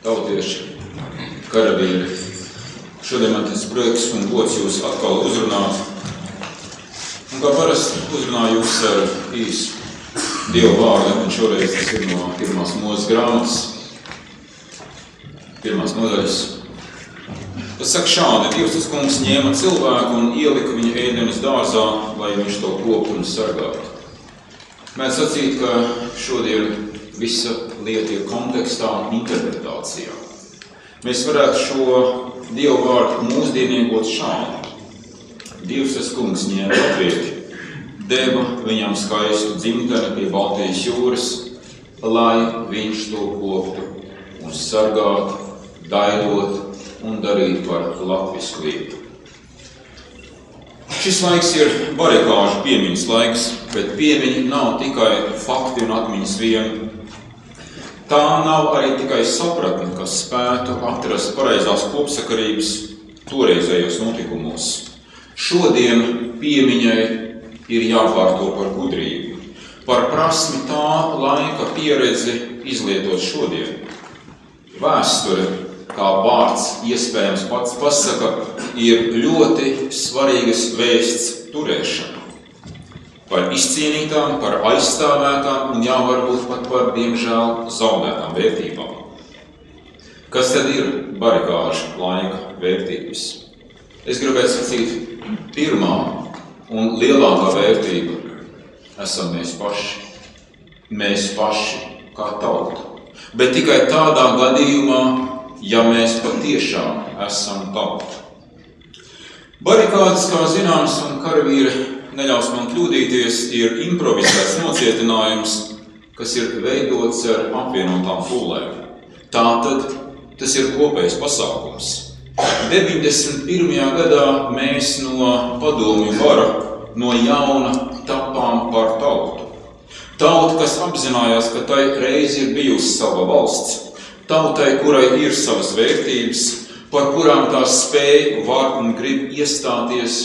tautieši, karavīri. Šodien man tas prieks un gods jūs atkal uzrunāt. Un kā parasti uzrunāju jūs ar īsu Dieva vārdu, un šoreiz tas ir no 1. Mūzes grāmatas, 1. nodaļas. Tas saka šādi: Dievs tas kungs ņēma cilvēku un ielika viņu ēdenes dārzā, lai viņš to koptu un sargātu. Mēs sacīt, ka šodien visa lieta ir kontekstā un interpretācijā. Mēs varētu šo Dievu vārdu mūsdienīgot šādi. Dievs tas kungs ņēma latvieti, deva viņam skaistu dzimteni pie Baltijas jūras, lai viņš to koptu un sargātu, daidot un darīt par latvisku lietu. Šis laiks ir barikāžu piemiņas laiks, bet piemiņa nav tikai fakti un atmiņas vien. Tā nav arī tikai sapratne, kas spētu atrast pareizās kopsakarības toreizējos notikumos. Šodien piemiņai ir jāpārto par gudrību, par prasmi tā laika pieredzi izlietot šodien. Vēsture, kā vārds iespējams pats pasaka, ir ļoti svarīgas vēsts turēšana. Par izcīnītām, par aizstāvētām un varbūt pat par, diemžēl, zaudētām vērtībām. Kas tad ir barikāžu laika vērtības? Es gribētu sacīt, pirmā un lielākā vērtība esam mēs paši. Mēs paši kā tauta. Bet tikai tādā gadījumā, ja mēs patiešām esam tauta. Barikādas, kā zināms, un karavīri neļaus man kļūdīties, ir improvizēts nocietinājums, kas ir veidots ar apvienotām pūlēm. Tātad tas ir kopējs pasākums. 91. gadā mēs no padomju vara no jauna tapām par tautu. Tauta, kas apzinājās, ka tai reiz ir bijusi sava valsts. Tautai, kurai ir savas vērtības, par kurām tā spēj, var un grib iestāties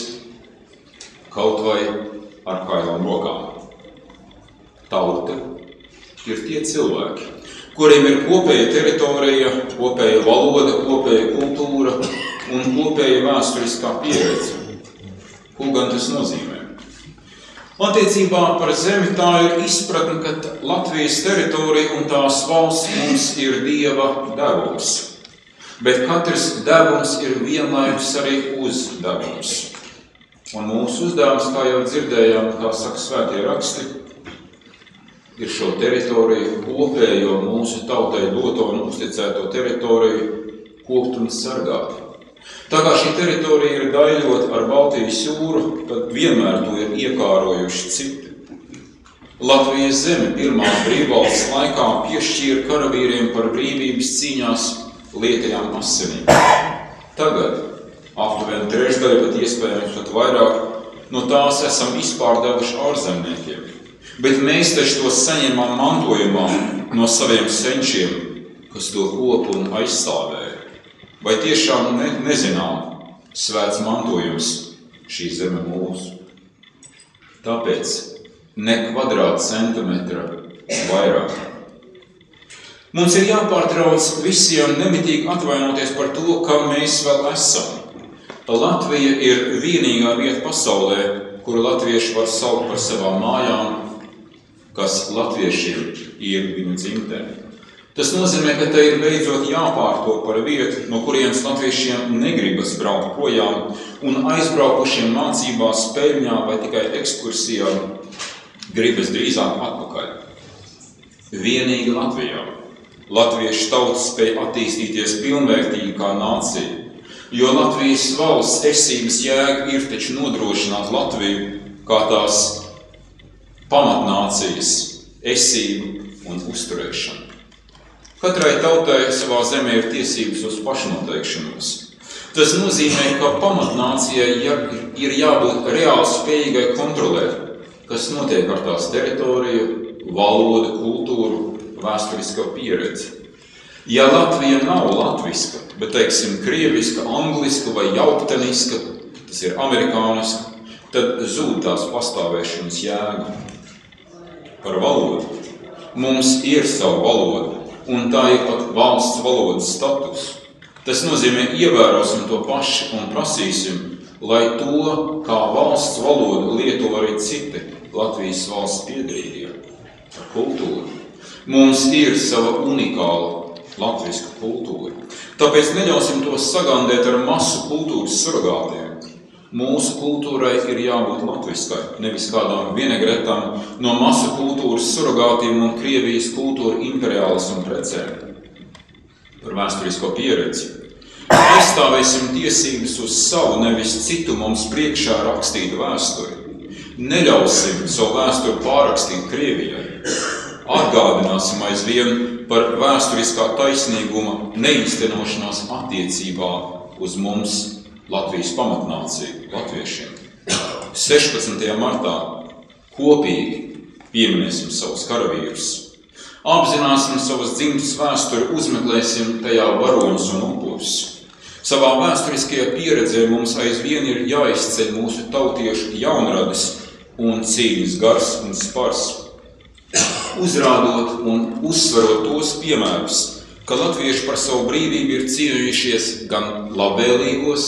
kaut vai ar kailām rokām. Tauta ir tie cilvēki, kuriem ir kopēja teritorija, kopēja valoda, kopēja kultūra un kopēja vēsturiskā pieredze. Ko gan tas nozīmē? Attiecībā par zemi tā ir izpratne, ka Latvijas teritorija un tās valsts mums ir Dieva devums. Bet katrs devums ir vienlaikus arī uzdevums. Un mūsu uzdevums, kā jau dzirdējām, kā saka svētie raksti, ir šo teritoriju, kopējo mūsu tautai doto un uzticēto teritoriju kopt un sargāt. Tā kā šī teritorija ir daļot ar Baltijas jūru, tad vienmēr to ir iekārojuši citi. Latvijas zeme pirmās brīvvalsts laikā piešķīra karavīriem par brīvības cīņās lietajām asinīm. Tagad aptuveni trešdaļa, pat iespējams pat vairāk, no tās esam izpārdevuši ārzemniekiem. Bet mēs taču to saņemam mantojumā no saviem senčiem, kas to kopu un aizstāvēja. Vai tiešām nezinām svēts mantojums šī zeme mūsu? Tāpēc ne kvadrātcentimetra vairāk. Mums ir jāpārtrauc visiem nemitīgi atvainoties par to, kam mēs vēl esam. Latvija ir vienīgā vieta pasaulē, kuru latvieši var saukt par savām mājām, kas latviešiem ir viņu dzimtene. Tas nozīmē, ka te ir beidzot jāpārto par vietu, no kurienes latviešiem negribas braukt projām, un aizbraukušiem mācībās, peļņā vai tikai ekskursijā gribas drīzāk atpakaļ. Vienīgi Latvijā latviešu tauta spēj attīstīties pilnvērtīgi kā nācija, jo Latvijas valsts esības jēga ir taču nodrošināt Latviju kā tās pamatnācijas esību un uzturēšanu. Katrai tautai savā zemē ir tiesības uz pašnoteikšanos. Tas nozīmē, ka pamatnācijai ir jābūt reāli spējīgai kontrolēt, kas notiek ar tās teritoriju, valodu, kultūru, vēsturisko pieredzi. Ja Latvija nav latviska, bet, teiksim, krieviska, angliska vai jaukteniska, tas ir amerikāniska, tad zūd tās pastāvēšanas jēga. Par valodu. Mums ir sava valoda, un tā ir pat valsts valodas status. Tas nozīmē, ievērosim to paši un prasīsim, lai to kā valsts valodu lieto arī citi Latvijas valsts piederīgie ar kultūru. Mums ir sava unikāla latviska kultūra. Tāpēc neļausim to sagandēt ar masu kultūras surrogātiem. Mūsu kultūrai ir jābūt latviskai, nevis kādām vinegretām no masu kultūras surrogātiem un Krievijas kultūra imperiālismu precēm. Par vēsturisko pieredzi. Aizstāvēsim tiesības uz savu, nevis citu mums priekšā rakstītu vēsturi. Neļausim savu vēsturi pārrakstīt Krievijai. Atgādināsim aizvien par vēsturiskā taisnīguma neīstenošanās attiecībā uz mums Latvijas pamatnāciju, latviešiem. 16. martā kopīgi pieminēsim savus karavīrus. Apzināsim savas dzimtas vēsturi, uzmeklēsim tajā varoņus un upurus. Savā vēsturiskajā pieredzē mums aizvien ir jāizceļ mūsu tautiešu jaunradis un cīņas gars un spars. Uzrādot un uzsverot tos piemērus, ka latvieši par savu brīvību ir cīnījušies gan labvēlīgos,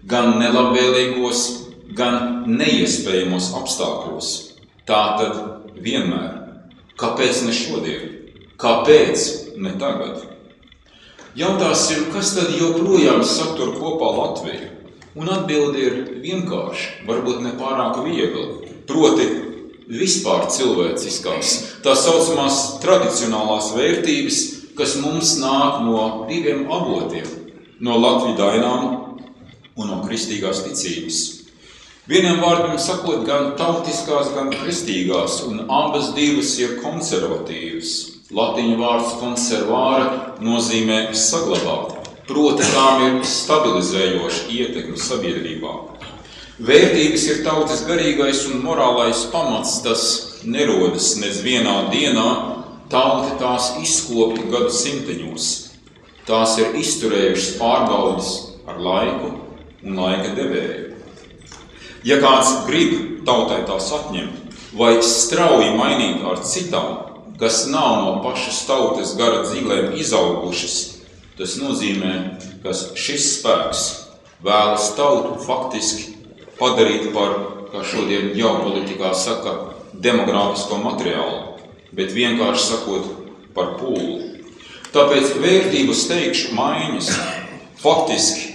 gan nelabvēlīgos, gan neiespējamos apstākļos. Tātad vienmēr. Kāpēc ne šodien? Kāpēc ne tagad? Jautāsim, kas tad joprojām satur kopā Latviju? Un atbilde ir vienkārši, varbūt ne pārāk viegli. Proti, vispār cilvēciskās, tā saucamās tradicionālās vērtības, kas mums nāk no diviem avotiem, no latvidainām un no kristīgās ticības. Vieniem vārdiem sakot, gan tautiskās, gan kristīgās, un abas divas ir konservatīvas. Latiņu vārds konservāra nozīmē saglabāt, proti tām ir stabilizējoša ietekme sabiedrībā. Vērtības ir tautas garīgais un morālais pamats, tas nerodas nec vienā dienā, tauta tās izkopja gadu simteņos. Tās ir izturējušas pārbaudes ar laiku un laika devēju. Ja kāds grib tautai tās atņemt vai strauji mainīt ar citām, kas nav no pašas tautas gara dzīglēm izaugušas, tas nozīmē, ka šis spēks vēlas tautu faktiski padarīt par, kā šodien ģeopolitikā saka, demogrāfisko materiālu, bet vienkārši sakot par pūli. Tāpēc vērtību steigšu maiņas, faktiski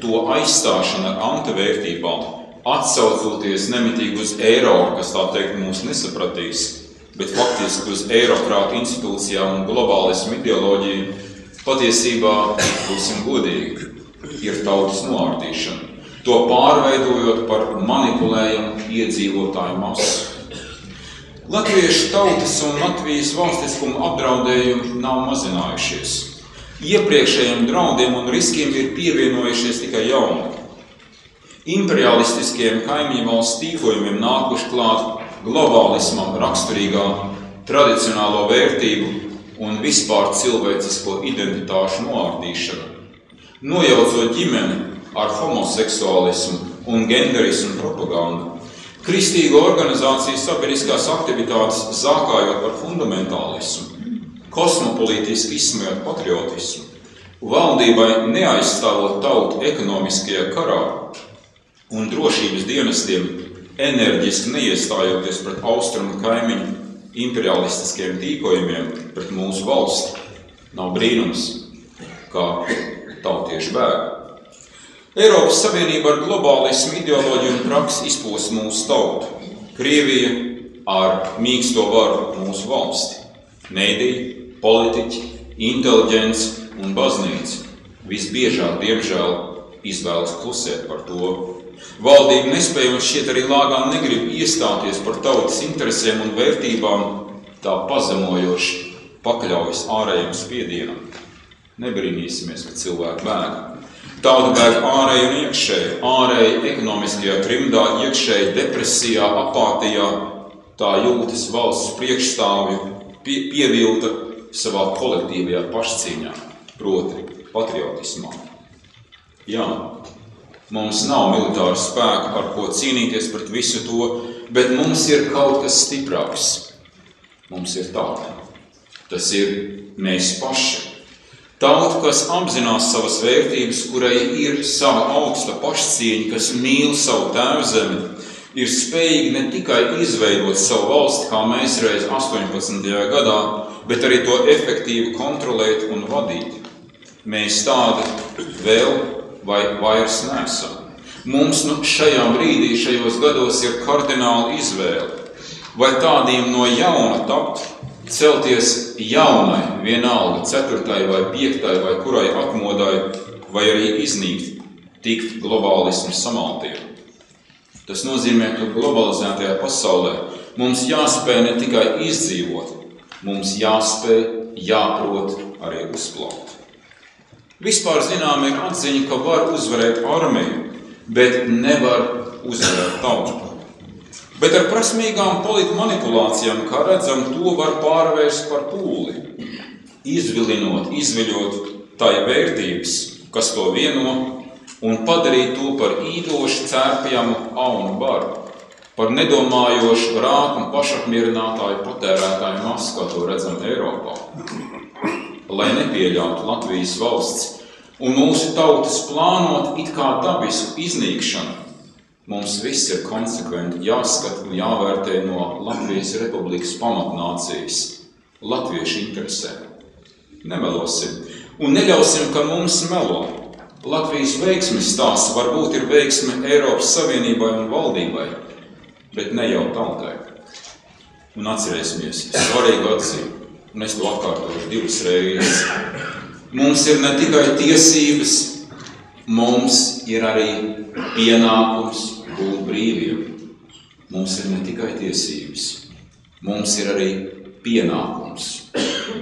to aizstāšana ar antivērtībām, atsaucoties nemitīgi uz Eiropu, kas tā teikt mūs nesapratīs, bet faktiski uz eirokrātu institūcijām un globālismu ideoloģiju, patiesībā, būsim godīgi, ir tautas noārtīšana, to pārveidojot par manipulējumu iedzīvotāju masu. Latviešu tautas un Latvijas valstiskuma apdraudējumi nav mazinājušies. Iepriekšējiem draudiem un riskiem ir pievienojušies tikai jauni. Imperialistiskiem kaimiņu valsts tīkojumiem nākuši klāt globālismam raksturīgā tradicionālo vērtību un vispār cilvēcisko identitāšu noārtīšana. Nojaucot ģimeni ar homoseksuālismu un genderismu propagandu, kristīgo organizāciju sabiedriskās aktivitātes zākājot par fundamentālismu, kosmopolitiski izsmējot patriotismu, valdībai neaizstāvot tautu ekonomiskajā karā un drošības dienestiem enerģiski neiestājoties pret austrumu kaimiņu imperialistiskiem tīkojumiem pret mūsu valsti. Nav brīnums, kā tautieši bēg. Eiropas Savienība ar globālismu ideoloģiju un praksi izpos mūsu tautu. Krievija ar mīksto varu mūsu valsti. Mediji, politiķi, inteliģents un baznīca visbiežāk, diemžēl, izvēlas klusēt par to. Valdība nespēja un šķiet arī lāgā negrib iestāties par tautas interesēm un vērtībām, tā pazemojoši pakļaujas ārējiem spiedienam. Nebrīnīsimies, ka cilvēki bēg. Tauta bēg ārēji un iekšēji, ārēji ekonomiskajā trimdā, iekšēji depresijā, apātijā, tā jūtas valsts priekšstāvju pievilta savā kolektīvajā pašcīņā, proti patriotismā. Jā, mums nav militāra spēka, ar ko cīnīties pret visu to, bet mums ir kaut kas stiprāks. Mums ir tauta. Tas ir mēs paši. Tauta, kas apzinās savas vērtības, kurai ir sava augsta pašcieņa, kas mīl savu tēvzemi, ir spējīgi ne tikai izveidot savu valsti, kā mēs reiz 18. gadā, bet arī to efektīvi kontrolēt un vadīt. Mēs tādi vēl vai vairs neesam. Mums šajā brīdī, šajos gados ir kardināla izvēle. Vai tādiem no jauna tapt, celties jaunai, vienalga 4. vai 5. vai kurai atmodai, vai arī iznīkt, tikt globālismu samaltiem. Tas nozīmē, ka globalizētajā pasaulē mums jāspēj ne tikai izdzīvot, mums jāspēj, jāprot arī uzplaukt. Vispār zinām ir atziņa, ka var uzvarēt armiju, bet nevar uzvarēt tautu. Bet ar prasmīgām politu manipulācijām, kā redzam, to var pārvērst par pūli, izvilinot, izviļot tai vērtības, kas to vieno, un padarīt to par īdošu, cērpjamu aunu baru, par nedomājošu, rāku un pašapmierinātāju patērētāju masu, kā to redzam Eiropā. Lai nepieļautu Latvijas valsts un mūsu tautas plānot it kā dabisku iznīkšanu, mums viss ir konsekventi jāskata un jāvērtē no Latvijas Republikas pamatnācijas, latviešu interesēm. Nemelosim un neļausim, ka mums melo. Latvijas veiksmes stāsts varbūt ir veiksme Eiropas Savienībai un valdībai, bet ne jau tautai. Un atcerēsimies svarīgu atzīmi, un es to atkārtošu 2 reizes. Mums ir ne tikai tiesības, mums ir arī pienākums būt brīviem. Mums ir ne tikai tiesības, mums ir arī pienākums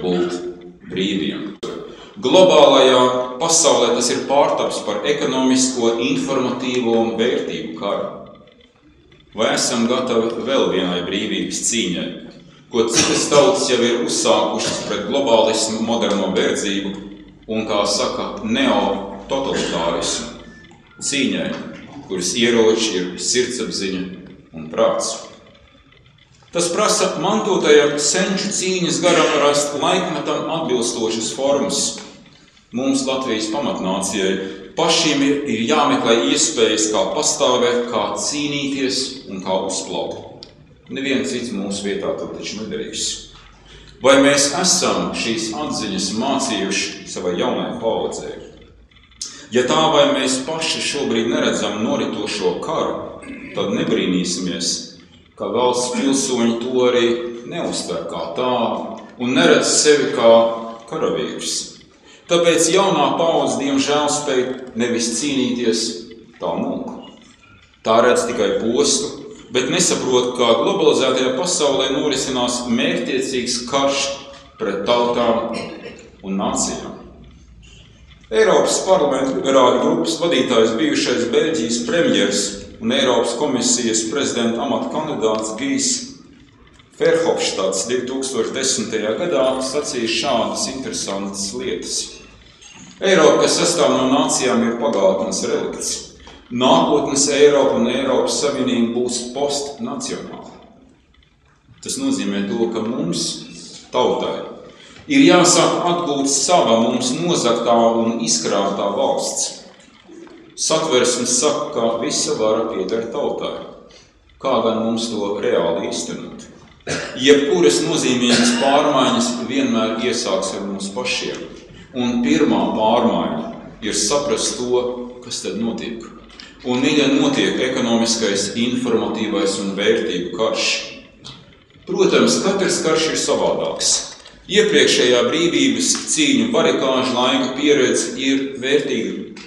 būt brīviem. Globālajā pasaulē tas ir pārtaps par ekonomisko, informatīvo un vērtību karu. Vai esam gatavi vēl vienai brīvības cīņai, ko citas tautas jau ir uzsākušas pret globālismu, moderno verdzību un, kā saka, neototalitārismu cīņai, kuras ieroči ir sirdsapziņa un prāts. Tas prasa mantotajam senču cīņas garam rast laikmetam atbilstošas formas. Mums, Latvijas pamatnācijai, pašiem ir jāmeklē iespējas, kā pastāvēt, kā cīnīties un kā uzplaukt. Neviens cits mūsu vietā to taču nedarīs. Vai mēs esam šīs atziņas mācījuši savai jaunai paudzei? Ja tā vai mēs paši šobrīd neredzam noritošo karu, tad nebrīnīsimies, ka valsts pilsoņi to arī neuztver kā tādu un neredz sevi kā karavīrus. Tāpēc jaunā paudze, diemžēl, spēj nevis cīnīties, tā mulku. Tā redz tikai postu, bet nesaprot, kā globalizētajā pasaulē norisinās mērķtiecīgs karš pret tautām un nācijām. Eiropas parlamenta liberāļu grupas vadītājs bijušais Beļģijas premjers un Eiropas komisijas prezidenta amata kandidāts Gijs Verhofstadts 2010. gadā sacīja šādas interesantas lietas. Eiropa, kas sastāv no nācijām, ir pagātnes relikts. Nākotnes Eiropa un Eiropas Savienība būs postnacionāla. Tas nozīmē to, ka mums, tautai, ir jāsāk atgūt sava mums nozagtā un izkrātā valsts. Satversmes saka, ka visa vara pieder tautai. Kā gan mums to reāli īstenot? Jebkuras nozīmīgas pārmaiņas vienmēr iesāks ar mums pašiem. Un pirmā pārmaiņa ir saprast to, kas tad notiek. Un viņa notiek ekonomiskais, informatīvais un vērtību karš. Protams, katrs karš ir savādāks. Iepriekšējā brīvības cīņu barikāžu laika pieredze ir vērtīga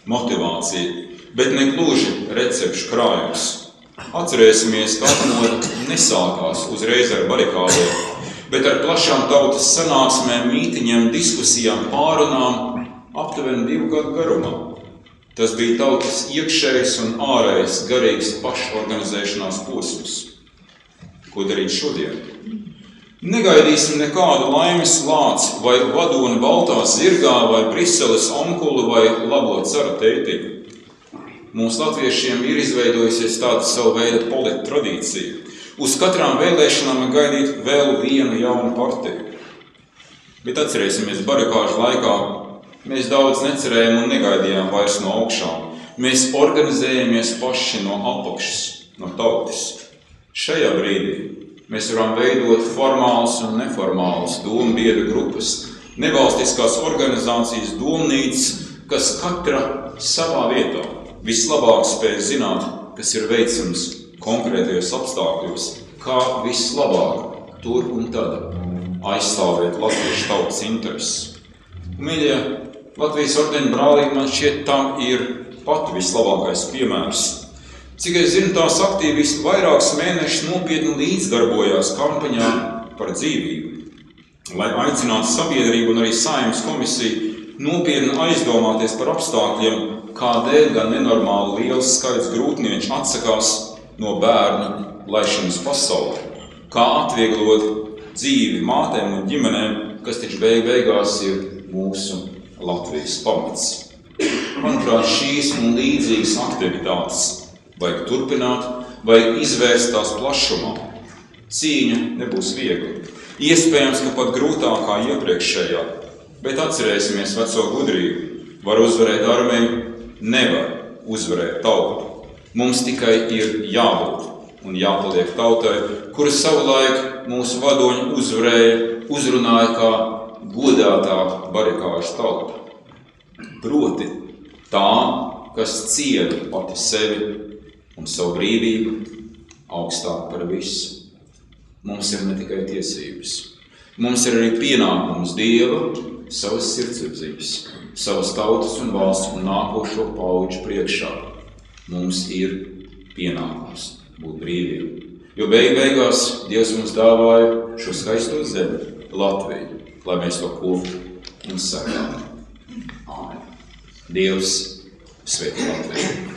motivācija, bet ne gluži recepšu krājums. Atcerēsimies, ka atmoda nesākās uzreiz ar barikādiem, bet ar plašām tautas sanāksmēm, mītiņiem, diskusijām, pārunām aptuveni 2 gadu garumā. Tas bija tautas iekšējs un ārējs garīgs pašorganizēšanās posms. Ko darīt šodien? Negaidīsim nekādu laimes lāci vai vadoni baltā zirgā vai Briseles onkuli vai labo cara teitiņu. Mums latviešiem ir izveidojusies tāda savu veidu polita tradīcija. Uz katrām vēlēšanām gaidīt vēl vienu jaunu partiju. Bet atcerēsimies, barikāžu laikā mēs daudz necerējām un negaidījām vairs no augšām. Mēs organizējamies paši no apakšas, no tautas. Šajā brīdī mēs varam veidot formālas un neformālas domu biedru grupas, nevalstiskās organizācijas domnīcas, kas katra savā vietā vislabāk spēj zināt, kas ir veicams konkrētajos apstākļos, kā vislabāk tur un tad aizstāvēt latviešu tautas intereses. Mīļie, Latvijas ordeņa brālība man šķiet tam ir pat vislabākais piemērs. Cik es zinu, tās aktīvisti vairākus mēnešus nopietni līdzdarbojās kampaņā par dzīvību, lai aicinātu sabiedrību un arī Saeimas komisiju nopietni aizdomāties par apstākļiem, kādēļ gan nenormāli liels skaits grūtnieču atsakās no bērnu laišanas pasaulē, kā atvieglot dzīvi mātēm un ģimenēm, kas taču beigās ir mūsu Latvijas pamats. Manuprāt, šīs un līdzīgas aktivitātes vajag turpināt, vajag izvērst tās plašumā. Cīņa nebūs viegla. Iespējams, ka pat grūtākā iepriekšējā, bet atcerēsimies veco gudrību. Var uzvarēt armiju, nevar uzvarēt tautu. Mums tikai ir jābūt un jāpaliek tautai, kura savulaik mūsu vadoņi uzrunāja kā godātā barikāžu tauta. Proti tā, kas ciena pati sevi un savu brīvību augstāk par visu. Mums ir ne tikai tiesības. Mums ir arī pienākums Dieva, savas sirdsapziņas, savas tautas un valsts un nākošo paudžu priekšā. Mums ir pienākums būt brīviem. Jo beigās Dievs mums dāvāja šo skaisto zemi, Latviju, lai mēs to koptu un sargātu. Āmen. Dievs svētī Latviju.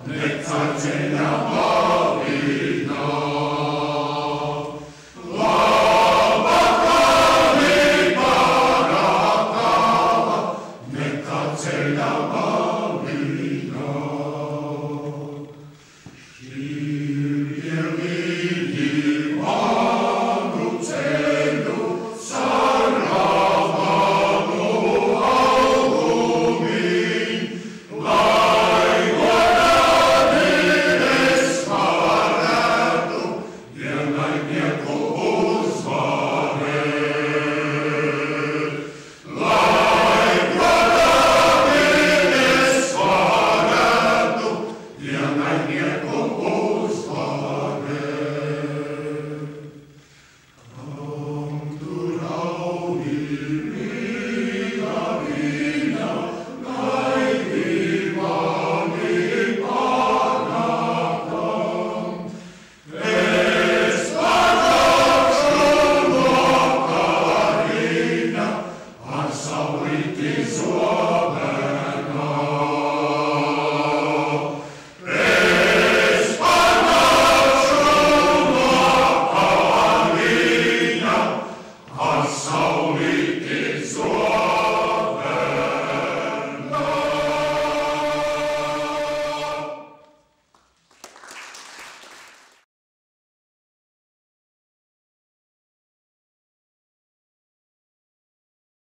Necaceļa pavīd.